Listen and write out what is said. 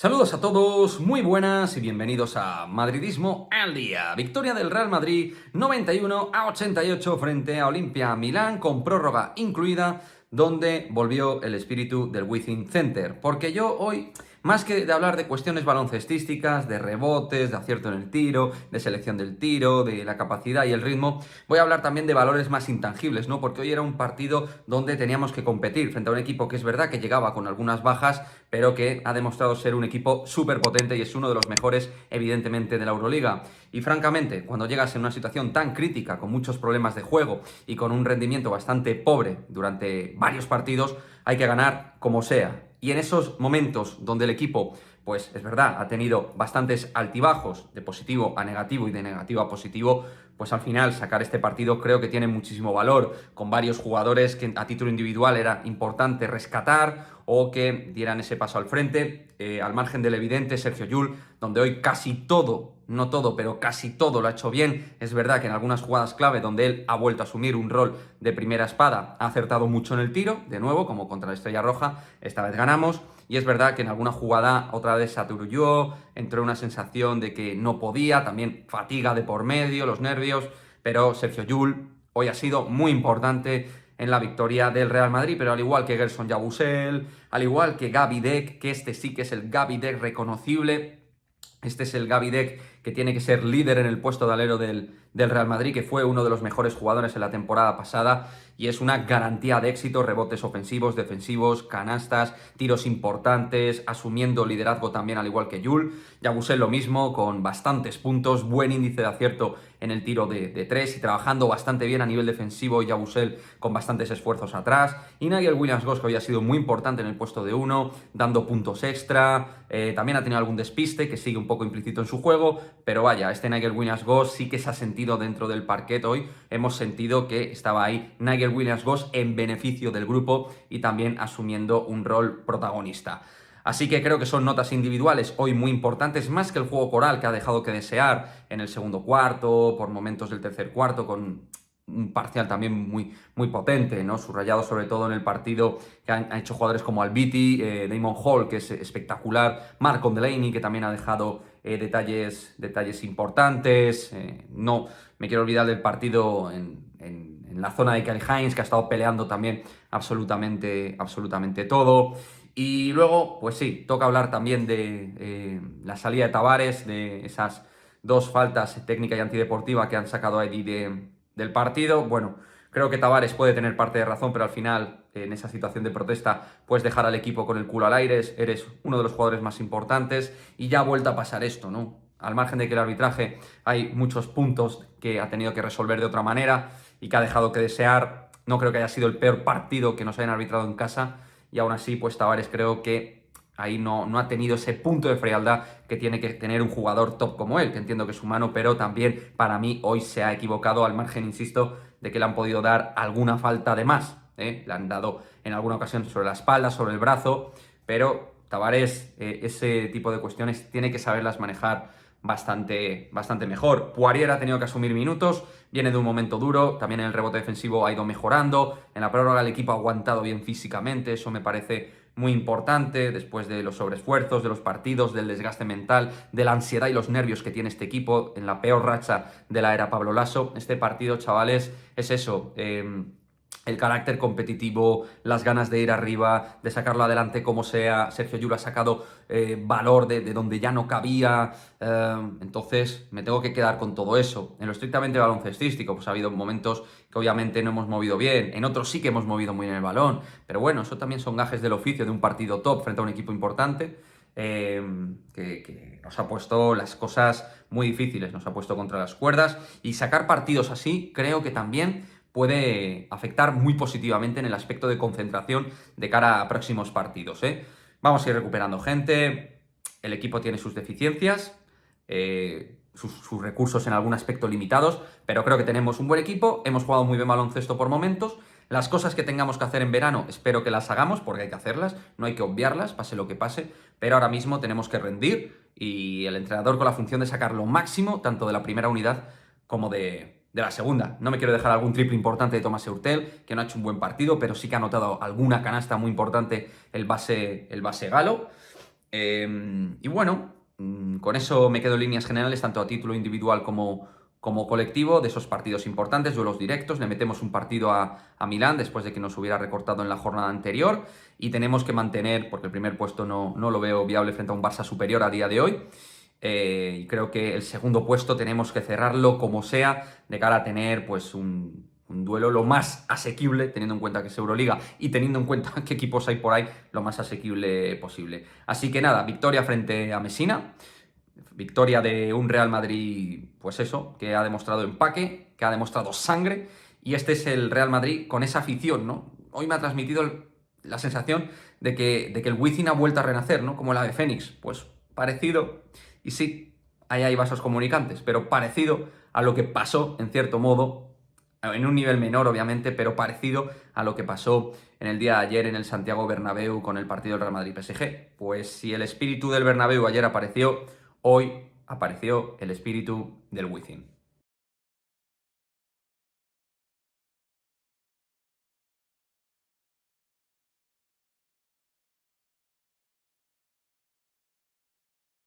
Saludos a todos, muy buenas y bienvenidos a Madridismo al Día. Victoria del Real Madrid 91-88 frente a Olimpia Milán con prórroga incluida, donde volvió el espíritu del Within Center. Porque yo hoy, más que de hablar de cuestiones baloncestísticas, de rebotes, de acierto en el tiro, de selección del tiro, de la capacidad y el ritmo, voy a hablar también de valores más intangibles, ¿no? Porque hoy era un partido donde teníamos que competir frente a un equipo que es verdad que llegaba con algunas bajas, pero que ha demostrado ser un equipo súper potente y es uno de los mejores, evidentemente, de la Euroliga. Y francamente, cuando llegas en una situación tan crítica, con muchos problemas de juego y con un rendimiento bastante pobre durante varios partidos, hay que ganar como sea. Y en esos momentos donde el equipo, pues es verdad, ha tenido bastantes altibajos, de positivo a negativo y de negativo a positivo, pues al final sacar este partido creo que tiene muchísimo valor, con varios jugadores que a título individual era importante rescatar o que dieran ese paso al frente, al margen del evidente Sergio Llull, donde hoy casi todo, no todo, pero casi todo lo ha hecho bien. Es verdad que en algunas jugadas clave donde él ha vuelto a asumir un rol de primera espada, ha acertado mucho en el tiro, de nuevo, como contra la Estrella Roja, esta vez ganamos. Y es verdad que en alguna jugada otra vez se aturulló, entró una sensación de que no podía, también fatiga de por medio, los nervios, pero Sergio Llull hoy ha sido muy importante en la victoria del Real Madrid, pero al igual que Gerson Yabusel, al igual que Gaby Deck, que este sí que es el Gaby Deck reconocible, este es el Gaby Deck que tiene que ser líder en el puesto de alero del Real Madrid, que fue uno de los mejores jugadores en la temporada pasada y es una garantía de éxito, rebotes ofensivos, defensivos, canastas, tiros importantes, asumiendo liderazgo también al igual que Llull. Yabusel lo mismo, con bastantes puntos, buen índice de acierto en el tiro de tres y trabajando bastante bien a nivel defensivo, Yabusel con bastantes esfuerzos atrás. Y Nigel Williams-Goss, que hoy ha sido muy importante en el puesto de uno, dando puntos extra, también ha tenido algún despiste que sigue un poco implícito en su juego, pero vaya, este Nigel Williams-Goss sí que se ha sentido dentro del parquet hoy, hemos sentido que estaba ahí Nigel Williams-Goss en beneficio del grupo y también asumiendo un rol protagonista. Así que creo que son notas individuales hoy muy importantes, más que el juego coral que ha dejado que desear en el segundo cuarto, por momentos del tercer cuarto, con un parcial también muy potente, ¿no? Subrayado sobre todo en el partido que han hecho jugadores como Albiti, Damon Hall, que es espectacular, Marcon Delaney, que también ha dejado detalles importantes. No me quiero olvidar del partido en la zona de Kelly Hines, que ha estado peleando también absolutamente todo. Y luego, pues sí, toca hablar también de la salida de Tavares, de esas dos faltas técnica y antideportiva que han sacado a Eddie del partido. Bueno, creo que Tavares puede tener parte de razón, pero al final, en esa situación de protesta, puedes dejar al equipo con el culo al aire, eres uno de los jugadores más importantes y ya ha vuelto a pasar esto, ¿no? Al margen de que el arbitraje hay muchos puntos que ha tenido que resolver de otra manera y que ha dejado que desear, no creo que haya sido el peor partido que nos hayan arbitrado en casa y aún así, pues Tavares creo que ahí no ha tenido ese punto de frialdad que tiene que tener un jugador top como él, que entiendo que es humano, pero también para mí hoy se ha equivocado al margen, insisto, de que le han podido dar alguna falta de más, ¿eh? Le han dado en alguna ocasión sobre la espalda, sobre el brazo, pero Tavares ese tipo de cuestiones tiene que saberlas manejar bastante mejor. Poirier ha tenido que asumir minutos, viene de un momento duro, también en el rebote defensivo ha ido mejorando, en la prórroga el equipo ha aguantado bien físicamente, eso me parece muy importante después de los sobreesfuerzos, de los partidos, del desgaste mental, de la ansiedad y los nervios que tiene este equipo en la peor racha de la era Pablo Lasso. Este partido, chavales, es eso, el carácter competitivo, las ganas de ir arriba, de sacarlo adelante como sea. Sergio Llull ha sacado valor de donde ya no cabía. Entonces me tengo que quedar con todo eso. En lo estrictamente baloncestístico, pues ha habido momentos que obviamente no hemos movido bien. En otros sí que hemos movido muy bien el balón. Pero bueno, eso también son gajes del oficio de un partido top frente a un equipo importante. Que nos ha puesto las cosas muy difíciles, nos ha puesto contra las cuerdas. Y sacar partidos así creo que también puede afectar muy positivamente en el aspecto de concentración de cara a próximos partidos, ¿eh? Vamos a ir recuperando gente, el equipo tiene sus deficiencias, sus recursos en algún aspecto limitados, pero creo que tenemos un buen equipo, hemos jugado muy bien baloncesto por momentos. Las cosas que tengamos que hacer en verano, espero que las hagamos, porque hay que hacerlas, no hay que obviarlas, pase lo que pase, pero ahora mismo tenemos que rendir y el entrenador con la función de sacar lo máximo, tanto de la primera unidad como de la segunda. No me quiero dejar algún triple importante de Thomas Heurtel, que no ha hecho un buen partido, pero sí que ha anotado alguna canasta muy importante el base galo. Y bueno, con eso me quedo en líneas generales, tanto a título individual como colectivo, de esos partidos importantes, duelos directos. Le metemos un partido a Milán después de que nos hubiera recortado en la jornada anterior y tenemos que mantener, porque el primer puesto no lo veo viable frente a un Barça superior a día de hoy. Y creo que el segundo puesto tenemos que cerrarlo como sea de cara a tener pues un duelo lo más asequible, teniendo en cuenta que es Euroliga y teniendo en cuenta qué equipos hay por ahí, lo más asequible posible. Así que nada, victoria frente a Messina, victoria de un Real Madrid, pues eso, que ha demostrado empaque, que ha demostrado sangre, y este es el Real Madrid con esa afición, ¿no? Hoy me ha transmitido la sensación de que el Wizzing ha vuelto a renacer, ¿no? Como la de Fénix, pues parecido, y sí, ahí hay vasos comunicantes, pero parecido a lo que pasó, en cierto modo, en un nivel menor obviamente, pero parecido a lo que pasó en el día de ayer en el Santiago Bernabéu con el partido del Real Madrid-PSG. Pues si el espíritu del Bernabéu ayer apareció, hoy apareció el espíritu del Wizzing.